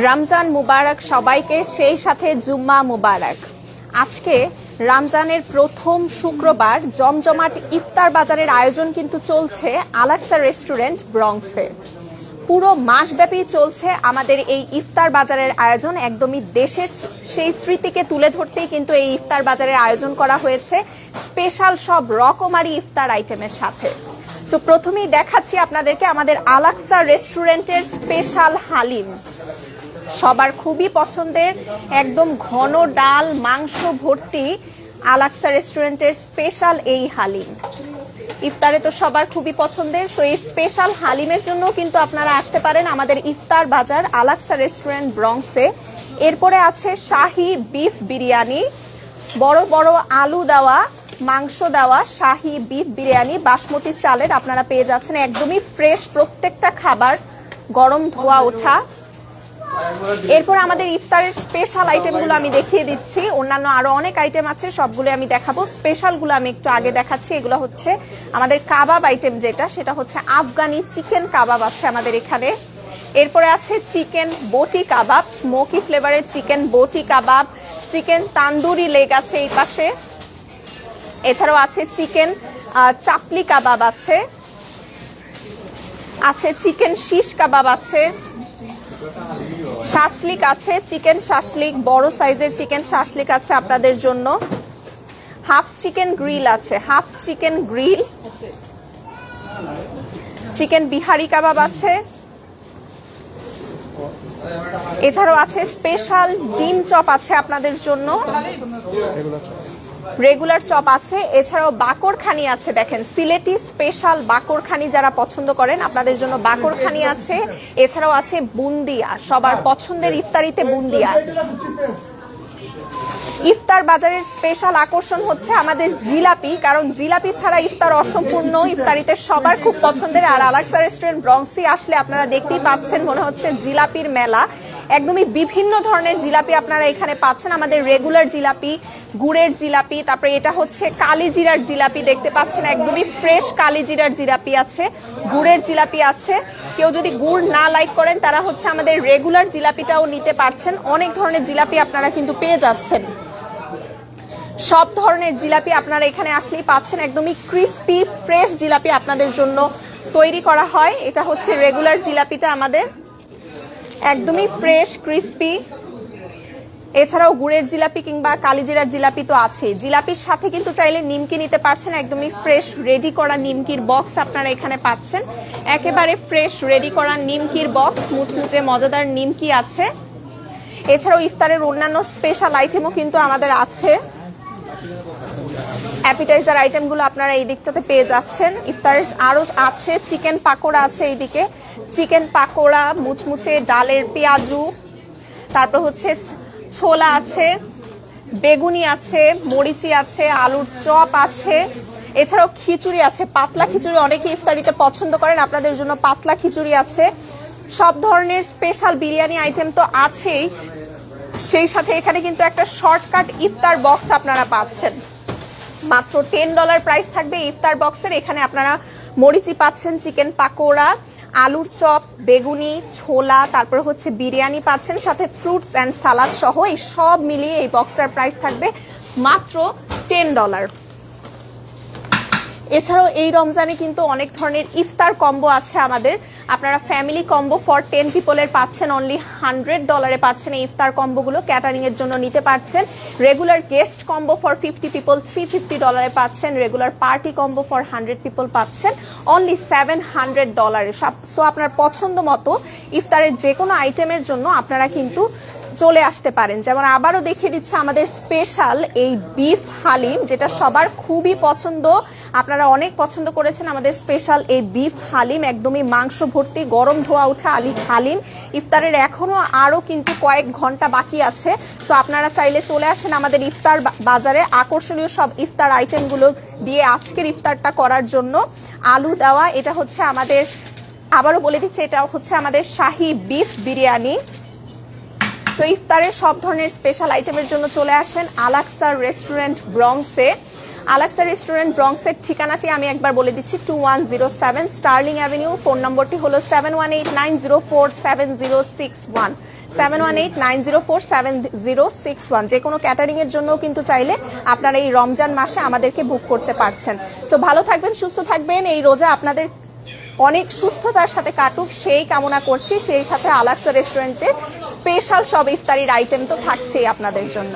রমজান মুবারক সবাইকে, সেই সাথে জুম্মা মুবারক। আজকে রমজানের প্রথম শুক্রবার জমজমাট ইফতার বাজারের আয়োজন কিন্তু চলছে আলাক্সা রেস্টুরেন্ট ব্রঙ্কসে। পুরো মাসব্যাপী চলছে আমাদের এই ইফতার বাজারের আয়োজন। একদমই দেশের সেই স্মৃতিকে তুলে ধরতেই কিন্তু এই ইফতার বাজারের আয়োজন করা হয়েছে স্পেশাল সব রকমারি ইফতার আইটেমের সাথে। তো প্রথমেই দেখাচ্ছি আপনাদেরকে আমাদের আলাক্সা রেস্টুরেন্টের স্পেশাল হালিম, সবার খুবই পছন্দের, একদম ঘন ডাল মাংস ভর্তি আলাক্সা রেস্টুরেন্টের স্পেশাল এই হালিম। ইফতারে তো সবার খুবই পছন্দের, সো এই স্পেশাল হালিমের জন্য কিন্তু আপনারা আসতে পারেন আমাদের ইফতার বাজার আলাক্সা রেস্টুরেন্ট ব্রঙ্কসে। এরপরে আছে শাহি বিফ বিরিয়ানি, বড় বড় আলু দেওয়া মাংস দেওয়া শাহি বিফ বিরিয়ানি বাসমতি চালের আপনারা পেয়ে যাচ্ছেন, একদমই ফ্রেশ প্রত্যেকটা খাবার, গরম ধোয়া ওঠা। এরপর আমাদের ইফতারের স্পেশাল আইটেমগুলো আমি দেখিয়ে দিচ্ছি, অন্যান্য আরো অনেক আইটেম আছে, সবগুলো আমি দেখাবো। স্পেশালগুলো আমি একটু আগে দেখাচ্ছি। এগুলো হচ্ছে আমাদের কাবাব আইটেম, যেটা সেটা হচ্ছে আফগানি চিকেন কাবাব আছে আমাদের এখানে। এরপরে আছে চিকেন বটি কাবাব, স্মোকি ফ্লেভারের চিকেন বটি কাবাব, চিকেন তান্দুরি লেগ আছে এই পাশে। এছাড়াও আছে চিকেন চাপলি কাবাব আছে চিকেন শিশ কাবাব আছে, শাসলিক আছে, চিকেন শাসলিক বড় সাইজের চিকেন শাসলিক আছে আপনাদের জন্য। হাফ চিকেন গ্রিল আছে, half chicken grill, chicken Bihari kebab আছে। এছাড়াও আছে স্পেশাল ডিম চপ আছে আপনাদের জন্য, রেগুলার চপ আছে। এছাড়াও বাকরখানি আছে, দেখেন সিলেটি স্পেশাল বাকরখানি যারা পছন্দ করেন আপনাদের জন্য বাকরখানি আছে। এছাড়াও আছে বুন্দিয়া, সবার পছন্দের ইফতারিতে বুন্দিয়া। ইফতার বাজারের স্পেশাল আকর্ষণ হচ্ছে আমাদের জিলাপি, কারণ জিলাপি ছাড়া ইফতার অসম্পূর্ণ। ইফতারিতে সবার খুব পছন্দের, আর আলাক্সা রেস্টুরেন্ট ব্রঙ্কসে আসলে আপনারা দেখতেই পাচ্ছেন মনে হচ্ছে জিলাপির মেলা। একদমই বিভিন্ন ধরনের জিলাপি আপনারা এখানে পাচ্ছেন, আমাদের রেগুলার জিলাপি, গুড়ের জিলাপি, তারপরে এটা হচ্ছে কালিজিরার জিলাপি দেখতে পাচ্ছেন, একদমই ফ্রেশ কালিজিরার জিলাপি আছে, গুড়ের জিলাপি আছে। কেউ যদি গুড় না লাইক করেন তারা হচ্ছে আমাদের রেগুলার জিলাপিটাও নিতে পারছেন। অনেক ধরনের জিলাপি আপনারা কিন্তু পেয়ে যাচ্ছেন, সব ধরনের জিলাপি আপনারা এখানে আসলেই পাচ্ছেন। একদমই ক্রিস্পি ফ্রেশ জিলাপি আপনাদের জন্য তৈরি করা হয়। এটা হচ্ছে রেগুলার জিলাপিটা আমাদের, একদমই ফ্রেশ ক্রিস্পি। এছাড়াও গুড়ের জিলাপি কিংবা কালিজিরার জিলাপি তো আছে। জিলাপির সাথে কিন্তু চাইলে নিমকি নিতে পারছেন, একদমই ফ্রেশ রেডি করা নিমকির বক্স আপনারা এখানে পাচ্ছেন, একেবারে ফ্রেশ রেডি করা নিমকির বক্স, মুচমুচে মজাদার নিমকি আছে। এছাড়াও ইফতারের অন্যান্য স্পেশাল আইটেমও কিন্তু আমাদের আছে। অ্যাপিটাইজার আইটেমগুলো আপনারা এই দিকটাতে পেয়ে যাচ্ছেন। ইফতারের আরও আছে চিকেন পাকোড়া আছে এইদিকে, চিকেন পাকোড়া, মুচমুচে ডালের পেঁয়াজু, তারপর হচ্ছে ছোলা আছে, বেগুনি আছে, মরিচি আছে, আলুর চপ আছে। এছাড়াও খিচুড়ি আছে, পাতলা খিচুড়ি অনেকে ইফতারিতে পছন্দ করেন, আপনাদের জন্য পাতলা খিচুড়ি আছে। সব ধরনের স্পেশাল বিরিয়ানি আইটেম তো আছেই, সেই সাথে এখানে কিন্তু একটা শর্টকাট ইফতার বক্স আপনারা পাচ্ছেন। মাত্র $10 প্রাইস থাকবে ইফতার বক্সের। এখানে আপনারা মরিচি পাচ্ছেন, চিকেন পাকোড়া, আলুর চপ, বেগুনি, ছোলা, তারপর হচ্ছে বিরিয়ানি পাচ্ছেন, সাথে ফ্রুটস অ্যান্ড সালাদ সহ এই সব মিলিয়ে এই বক্সটার প্রাইস থাকবে মাত্র $10। এছাড়াও এই রমজানে কিন্তু অনেক ধরনের ইফতার কম্বো আছে আমাদের। আপনারা ফ্যামিলি কম্বো ফর 10 পিপলের পাচ্ছেন অনলি $100 পাচ্ছেন এই ইফতার কম্বোগুলো, ক্যাটারিং এর জন্য নিতে পারছেন। Regular guest combo for 50 people $350 পাচ্ছেন। Regular party combo for 100 people পাচ্ছেন অনলি $700। সো আপনার পছন্দ মতো ইফতারের যে কোনো আইটেমের জন্য আপনারা কিন্তু চলে আসতে পারেন। যেমন আবারও দেখিয়ে দিচ্ছে আমাদের স্পেশাল এই বিফ হালিম, যেটা সবার খুবই পছন্দ, আপনারা অনেক পছন্দ করেছেন আমাদের স্পেশাল এই বিফ হালিম, একদমই মাংস ভর্তি গরম ধোয়া ওঠা হালিম। ইফতারের এখনো আরো কিন্তু কয়েক ঘন্টা বাকি আছে, তো আপনারা চাইলে চলে আসেন আমাদের ইফতার বাজারে আকর্ষণীয় সব ইফতার আইটেমগুলো দিয়ে আজকের ইফতারটা করার জন্য। আলু দেওয়া, এটা হচ্ছে আমাদের, আবারও বলে দিচ্ছি, এটা হচ্ছে আমাদের শাহি বিফ বিরিয়ানি। সো ইফতারের সব ধরনের স্পেশাল আইটেমের জন্য চলে আসেন আলাক্সা রেস্টুরেন্ট ব্রঙ্কসে। আলাক্সা রেস্টুরেন্ট ব্রঙ্কসের ঠিকানাটি আমি একবার বলে দিচ্ছি, 2107 স্টার্লিং অ্যাভিনিউ। ফোন নম্বরটি হলো 7189047061, 7189047061। যে কোনো ক্যাটারিং এর জন্য কিন্তু চাইলে আপনারা এই রমজান মাসে আমাদেরকে বুক করতে পারছেন। সো ভালো থাকবেন, সুস্থ থাকবেন, এই রোজা আপনাদের অনেক সুস্থতার সাথে কাটুক সেই কামনা করছি। সেই সাথে আলাক্সা রেস্টুরেন্টের স্পেশাল সব ইফতারির আইটেম তো থাকছেই আপনাদের জন্য।